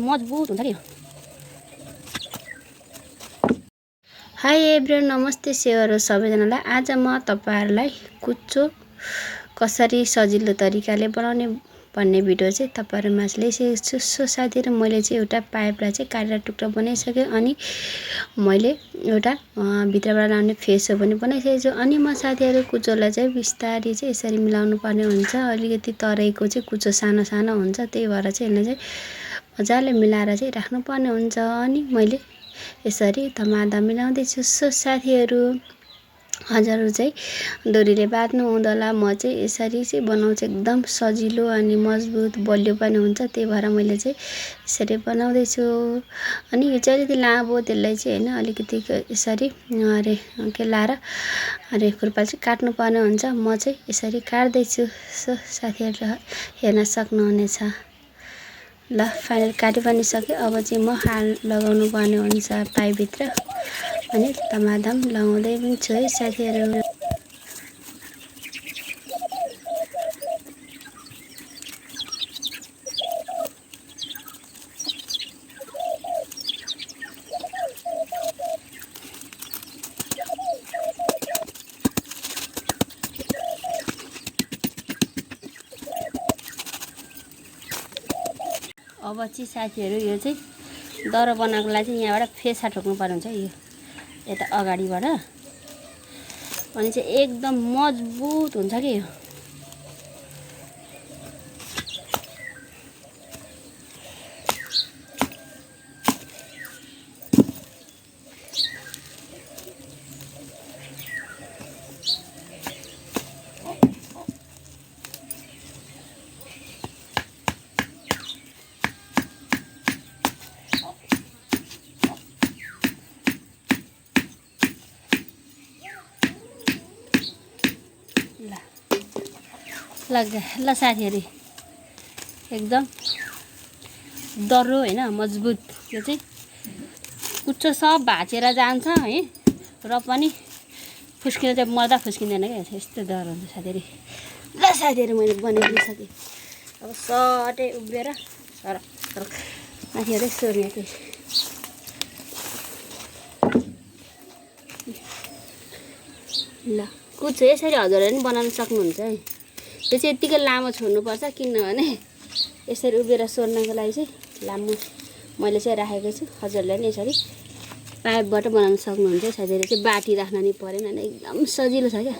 मजबुत हुन्छ नि। हाई एभ्रिवान, नमस्ते सेवारो सबैजनालाई। आज म तपाईहरुलाई कुचो कसरी सजिलो तरिकाले बनाउने भन्ने भिडियो चाहिँ तपाईहरुमा ल्याइसकेको छु। सो साथीहरु, मैले चाहिँ एउटा पाइपलाई चाहिँ काटेर टुक्रा बनाइसके अनि मैले एउटा भित्रबाट लाउने फेसो पनि बनाइसकेको छु। अनि म साथीहरु कुचोलाई चाहिँ बिस्तारै चाहिँ यसरी मिलाउनु पर्ने हुन्छ। अलिकति तराईको चाहिँ कुचो सानो सानो हुन्छ, त्यही भएर चाहिँ यसलाई चाहिँ मजाले मिलाएर चाहिँ राख्नु पर्ने हुन्छ। अनि मैले यसरी धमाधम मिलाउँदै छु। सो साथीहरु, हजुरहरु चाहिँ डोरीले बाँध्नु हुँदैन, म चाहिँ यसरी चाहिँ बनाउँछु। एकदम सजिलो अनि मजबुत बलियो पनि हुन्छ, त्यही भएर मैले चाहिँ यसरी बनाउँदै छु। अनि यो चाहिँ अलिकति लामो, त्यसलाई चाहिँ हैन अलिकति यसरी केलाएर खुर्पाले चाहिँ काट्नु पर्ने हुन्छ। म चाहिँ यसरी काट्दै छु। सो साथीहरुले हेर्न सक्नुहुनेछ। ल, फाइनल काटि पनि सक्यो। अब चाहिँ म हाल लगाउनु पर्ने हुन्छ पाइप भित्र, अनि धमाधम लगाउँदै पनि छु है साथीहरु। अब चाहिँ साथीहरु, यो चाहिँ दरो बनाएको लागि चाहिँ यहाँबाट फेसा ठोक्नु पर्ने हुन्छ। यो यता अगाडिबाट, अनि चाहिँ एकदम मजबुत हुन्छ के यो। ल साथीहरु, एकदम दर्रो हैन मजबुत। यो चाहिँ कुचो सब भाँचेर जान्छ है, र पनि फुस्किन चाहिँ मर्दा फुस्किँदैन क्या। यस्तो दर्रो हुन्छ साथीहरु। ल साथीहरु, मैले बनाइदिन सकेँ। अब सटै उभिएर सर माथिहरु सोर्ने के। ल, कुचो यसरी हजुरहरुले पनि बनाउन सक्नुहुन्छ है। यो चाहिँ यतिकै लामो छोड्नुपर्छ, किनभने यसरी उभिएर सोर्नको लागि चाहिँ लामो मैले चाहिँ राखेको छु। हजुरहरूले पनि यसरी पाइपबाट बनाउन सक्नुहुन्छ। साथीहरु चाहिँ बाटी राख्न नि परेन, एकदम सजिलो छ क्या।